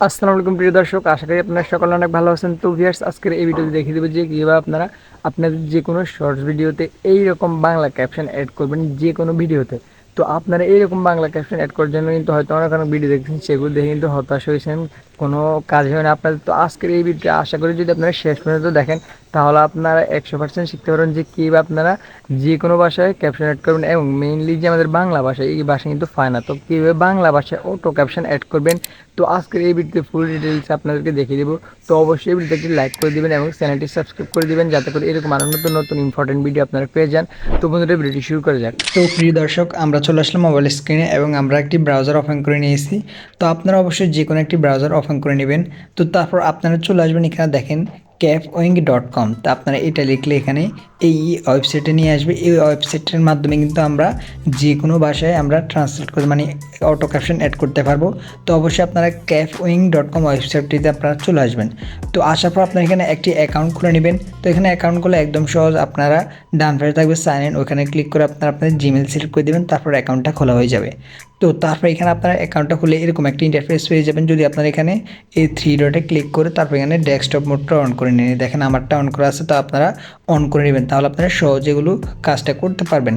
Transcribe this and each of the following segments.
আসসালামু আলাইকুম প্রিয় দর্শক, আশা করি আপনারা সকলে অনেক ভালো আছেন। তো ভিউয়ার্স, আজকের এই ভিডিওতে দেখিয়ে দেবো যে কীভাবে আপনারা আপনাদের যে কোনো শর্টস ভিডিওতে এইরকম বাংলা ক্যাপশন অ্যাড করবেন যে কোনো ভিডিওতে। তো আপনারা এইরকম বাংলা ক্যাপশন অ্যাড করার জন্য কিন্তু হয়তো অনেক অনেক ভিডিও দেখছেন, সেগুলো দেখে কিন্তু হতাশ হয়েছেন, কোনো কাজ হয় না আপনাদের। তো আজকের এই ভিডিওটা আশা করি যদি আপনারা শেষ পর্যন্ত দেখেন তাহলে আপনারা 100% শিখতে পারবেন যে কীভাবে আপনারা যে কোনো ভাষায় ক্যাপশন অ্যাড করবেন। এবং মেইনলি যে আমাদের বাংলা ভাষা, এই ভাষা কিন্তু ফায় না, তো কীভাবে বাংলা ভাষায় অটো ক্যাপশন অ্যাড করবেন। তো আজকের এই ভিডিওতে ফুল ডিটেলস আপনাদেরকে দেখিয়ে দেবো। তো অবশ্যই ভিডিওতে একটি লাইক করে দিবেন এবং চ্যানেলটি সাবস্ক্রাইব করে দিবেন, যাতে করে এরকম আরও নতুন নতুন ইম্পর্টেন্ট ভিডিও আপনারা পেয়ে যান। তো বন্ধুরা, ভিডিওটি শুরু করা যাক। তো প্রিয় দর্শক, আমরা চলে আসলাম মোবাইল স্ক্রিনে এবং আমরা একটি ব্রাউজার ওপেন করে নিয়েছি। তো আপনারা অবশ্যই যে কোনো একটি ব্রাউজার ওপেন করে নেবেন। তো তারপর আপনারা চলে আসবেন, এখানে দেখেন capwing.com। তো আপনারা এটা লিখলে এখানে এই ওয়েবসাইটে নিয়ে আসবে। এই ওয়েবসাইটের মাধ্যমে কিন্তু আমরা যে কোনো ভাষায় আমরা ট্রান্সলেট করে মানে অটো ক্যাপশন অ্যাড করতে পারবো। তো অবশ্যই আপনারা capwing.com ওয়েবসাইটটিতে আপনারা চলে আসবেন। তো আসার পর আপনারা এখানে একটি অ্যাকাউন্ট খুলে নেবেন। তো এখানে অ্যাকাউন্ট খুলে একদম সহজ, আপনারা ডান পাশে থাকবে সাইন ইন, ওখানে ক্লিক করে আপনারা আপনাদের জিমেল সিলেক্ট করে দেবেন, তারপর অ্যাকাউন্টটা খোলা হয়ে যাবে। তো তারপর এখানে আপনারা অ্যাকাউন্টটা খুলে এরকম একটা ইন্টারফেস পেয়ে যাবেন। যদি আপনারা এখানে এই থ্রি ডটে ক্লিক করে তারপর এখানে ডেস্কটপ মোডটা অন করে নিন, দেখেন আমারটা অন করা আছে, তো আপনারা অন করে নেবেন, তাহলে আপনারা সহজে এগুলো কাজটা করতে পারবেন।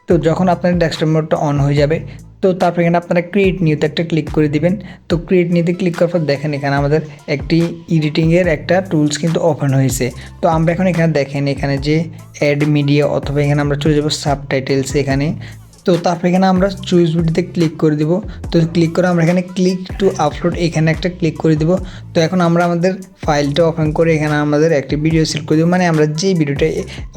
তো যখন আপনার ডেস্কটপ মোডটা অন হয়ে যাবে, তো তারপর এখানে আপনারা ক্রিয়েট নিউতে একটা ক্লিক করে দিবেন। তো ক্রিয়েট নিউতে ক্লিক করার পর দেখেন এখানে আমাদের একটি এডিটিংয়ের একটা টুলস কিন্তু ওপেন হয়েছে। তো আমরা এখন এখানে দেখেন এখানে যে অ্যাড মিডিয়া, অথবা এখানে আমরা চলে যাবো সাবটাইটেলস এখানে। তো তারপর এখানে আমরা চুজ ভিডিওতে ক্লিক করে দিব। তো ক্লিক করে আমরা এখানে ক্লিক টু আপলোড এখানে একটা ক্লিক করে দিব। তো এখন আমরা আমাদের ফাইলটা ওপেন করে এখানে আমাদের একটি ভিডিও সিলেক্ট করে দেবো, মানে আমরা যেই ভিডিওটা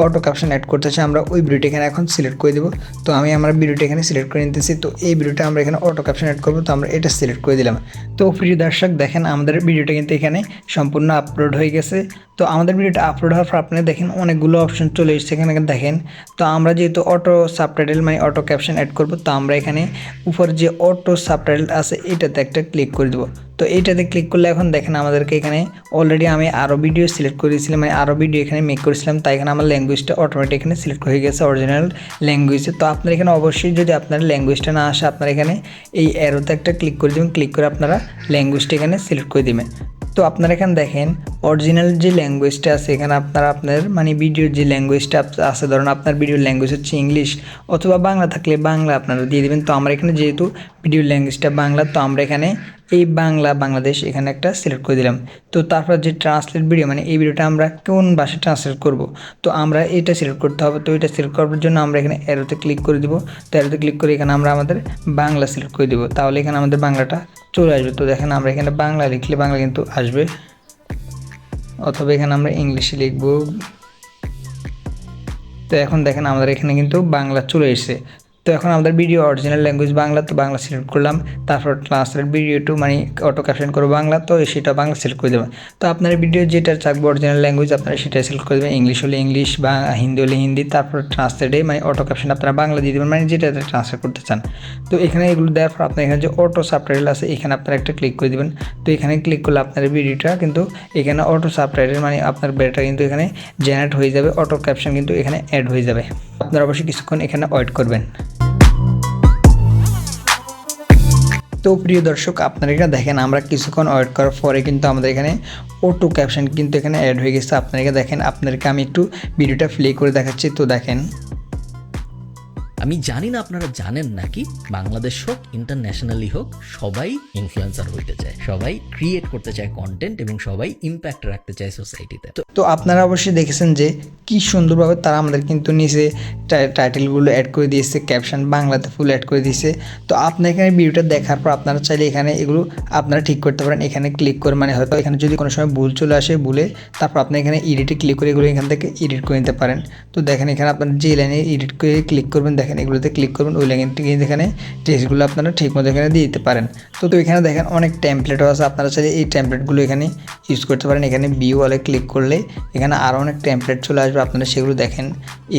অটো ক্যাপশন অ্যাড করতে চাই আমরা ওই ভিডিওটা এখানে এখন সিলেক্ট করে দেবো। তো আমি আমার ভিডিওটা এখানে সিলেক্ট করে নিতেছি। তো এই ভিডিওটা আমরা এখানে অটো ক্যাপশন অ্যাড করবো, তো আমরা এটা সিলেক্ট করে দিলাম। তো প্রিয় দর্শক, দেখেন আমাদের ভিডিওটা কিন্তু এখানে সম্পূর্ণ আপলোড হয়ে গেছে। তো আমাদের ভিডিওটা আপলোড হওয়ার পর আপনারা দেখেন অনেকগুলো অপশন চলে এসেছে এখানে দেখেন। তো আমরা যেহেতু অটো সাবটাইটেল মানে অটো ক্যাপশন অ্যাড করব, তো আমরা এখানে উপর যে অটো সাবটাইটেল আছে এটাতে একটা ক্লিক করে দেবো। তো এইটাতে ক্লিক করলে এখন দেখেন আমাদেরকে এখানে অলরেডি আমি আরও ভিডিও সিলেক্ট করেছিলাম, মানে আরও ভিডিও এখানে মেক করেছিলাম, তাই এখানে আমার ল্যাঙ্গুয়েজটা অটোমেটিক এখানে সিলেক্ট হয়ে গেছে অরিজিনাল ল্যাঙ্গুয়েজে। তো আপনার এখানে অবশ্যই যদি আপনার ল্যাঙ্গুয়েজটা না আসে, আপনার এখানে এই অ্যারোতে একটা ক্লিক করে দেবেন, ক্লিক করে আপনারা ল্যাঙ্গুয়েজটা এখানে সিলেক্ট করে দেবেন। তো আপনারা এখানে দেখেন অরিজিনাল যে ল্যাঙ্গুয়েজটা আছে এখানে আপনার মানে ভিডিওর যে ল্যাঙ্গুয়েজটা আছে, ধরুন আপনার ভিডিওর ল্যাঙ্গুয়েজ হচ্ছে ইংলিশ অথবা বাংলা থাকলে বাংলা আপনারা দিয়ে দেবেন। তো আমরা এখানে যেহেতু ভিডিওর ল্যাঙ্গুয়েজটা বাংলা, তো আমরা এখানে এই বাংলাদেশ এখানে একটা সিলেক্ট করে দিলাম। তো তারপর যে ট্রান্সলেট ভিডিও মানে এই ভিডিওটা আমরা কোন ভাষায় ট্রান্সলেট করব, তো আমরা এটা সিলেক্ট করতে হবে। তো এটা সিলেক্ট করার জন্য আমরা এখানে অ্যারোতে ক্লিক করে দিব। তো অ্যারোতে ক্লিক করে এখানে আমরা আমাদের বাংলা সিলেক্ট করে দিব, তাহলে এখানে আমাদের বাংলাটা চলে আসবে। তো দেখেন আমরা এখানে বাংলা লিখলে বাংলা কিন্তু আসবে, অথবা এখানে আমরা ইংলিশে লিখব। তো এখন দেখেন আমাদের এখানে কিন্তু বাংলা চলে এসেছে। তো এখন আমাদের ভিডিও অরিজিনাল ল্যাঙ্গুয়েজ বাংলা, তো বাংলা সিলেক্ট করলাম। তারপর ট্রান্সলেট ভিডিও টু মানে অটো ক্যাপশন করবো বাংলা, তো সেটা বাংলা সিলেক্ট করে দেবেন। তো আপনার ভিডিও যেটা থাকবে অরিজিনাল ল্যাঙ্গুয়েজ আপনারা সেটা সিলেক্ট করে দেবেন, ইংলিশ হলে ইংলিশ বা হিন্দি হলে হিন্দি। তারপর ট্রান্সলেটে মানে অটো ক্যাপশন আপনারা বাংলা দিয়ে দেবেন, মানে যেটা ট্রান্সলেট করতে চান। তো এখানে এগুলো দেওয়ার পর আপনার এখানে যে অটো সাবটাইটেল আছে এখানে আপনারা একটা ক্লিক করে দেবেন। তো এখানে ক্লিক করলে আপনার ভিডিওটা কিন্তু এখানে অটো সাবটাইটেল মানে আপনার ভিডিওটা কিন্তু এখানে জেনারেট হয়ে যাবে, অটো ক্যাপশন কিন্তু এখানে অ্যাড হয়ে যাবে। আপনারা অবশ্যই কিছুক্ষণ এখানে ওয়েট করবেন। তো প্রিয় দর্শক, আপনারা এখানে দেখেন আমরা কিছুক্ষণ ওয়েট করার পরে কিন্তু আমাদের এখানে অটো ক্যাপশন কিন্তু এখানে অ্যাড হয়ে গেছে। আপনারা দেখেন, আপনাদেরকে আমি একটু ভিডিওটা প্লে করে দেখাচ্ছি। তো দেখেন, আমি জানি না আপনারা জানেন নাকি, বাংলাদেশ হোক ইন্টারন্যাশনালি হোক সবাই ইনফ্লুয়েন্সার হইতে চায়, সবাই ক্রিয়েট করতে চায় কন্টেন্ট এবং সবাই ইম্প্যাক্ট রাখতে চায় সোসাইটিতে। তো আপনারা অবশ্যই দেখেছেন যে কি সুন্দরভাবে তারা আমাদের কিন্তু নিচে টাইটেলগুলো অ্যাড করে দিয়েছে, ক্যাপশন বাংলাতে ফুল অ্যাড করে দিয়েছে। তো আপনার এখানে ভিডিওটা দেখার পর আপনারা চাইলে এখানে এগুলো আপনারা ঠিক করতে পারেন। এখানে ক্লিক করে মানে হয়তো এখানে যদি কোনো সময় ভুল চলে আসে ভুলে, তারপর আপনি এখানে এডিটে ক্লিক করে এগুলো এখান থেকে এডিট করে নিতে পারেন। তো দেখেন এখানে আপনারা যে লাইনে এডিট করে ক্লিক করবেন, দেখেন এগুলোতে ক্লিক করবেন, ওই লাইনটি এখানে টেক্সটগুলো আপনারা ঠিক মতো এখানে দিয়ে দিতে পারেন। তো এখানে দেখেন অনেক টেমপ্লেটও আছে, আপনারা চাইলে এই টেমপ্লেটগুলো এখানে ইউজ করতে পারেন। এখানে ভিউ অলে ক্লিক করলে এখানে আরও অনেক টেমপ্লেট চলে আসবে, আপনারা সেগুলো দেখেন,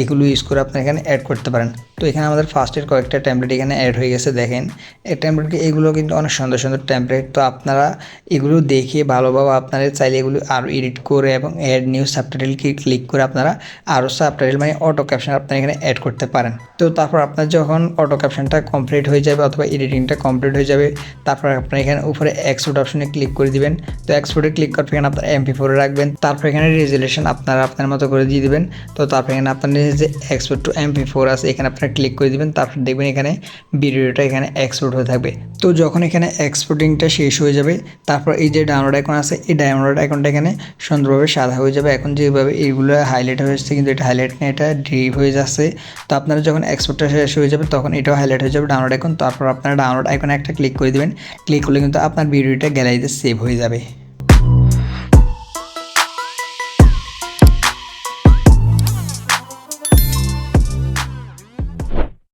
এগুলো ইউজ করে আপনারা এখানে অ্যাড করতে পারেন। তো এখানে আমাদের ফার্স্টের কয়েকটা টেমপ্লেট এখানে অ্যাড হয়ে গেছে, দেখেন এই টেমপ্লেটকে, এগুলো কিন্তু অনেক সুন্দর সুন্দর টেমপ্লেট। তো আপনারা এগুলো দেখে ভালোভাবে আপনারা চাইলে এগুলো আরও এডিট করে এবং অ্যাড নিউ সাবটাইটেলকে ক্লিক করে আপনারা আরও সাবটাইটেল মানে অটো ক্যাপশন আপনারা এখানে অ্যাড করতে পারেন। তো তারপর আপনার যখন অটো ক্যাপশনটা কমপ্লিট হয়ে যাবে অথবা এডিটিংটা কমপ্লিট হয়ে যাবে, তারপর আপনারা এখানে উপরে এক্সপোর্ট অপশনে ক্লিক করে দিবেন। তো এক্সপোর্টে ক্লিক করার এখানে আপনার MP4 রাখবেন, তারপর এখানে রেজুলেশন আপনারা আপনার মতো করে দিয়ে দিবেন। তো তারপর এখানে আপনাদের যে এক্সপোর্ট টু MP4 আছে এখানে আপনারা ক্লিক করে দিবেন, তারপর দেখবেন এখানে ভিডিওটা এখানে এক্সপোর্ট হয়ে থাকবে। তো যখন এখানে এক্সপোর্টিংটা শেষ হয়ে যাবে, তারপর এই যে ডাউনলোড আইকন আছে এই ডাউনলোড আইকনটা এখানে সুন্দরভাবে সাদা হয়ে যাবে। এখন যেভাবে এইগুলো হাইলাইট হয়েছে কিন্তু এটা হাইলাইট না, এটা ডিপ হয়ে যাচ্ছে। তো আপনারা যখন এক্সপোর্টটা শেষ হয়ে যাবে তখন এটাও হাইলাইট হয়ে যাবে ডাউনলোড আইকন। তারপর আপনারা ডাউনলোড আইকনে একটা ক্লিক করে দিবেন, ক্লিক করলে কিন্তু আপনার ভিডিওটা গ্যালারিতে সেভ হয়ে যাবে।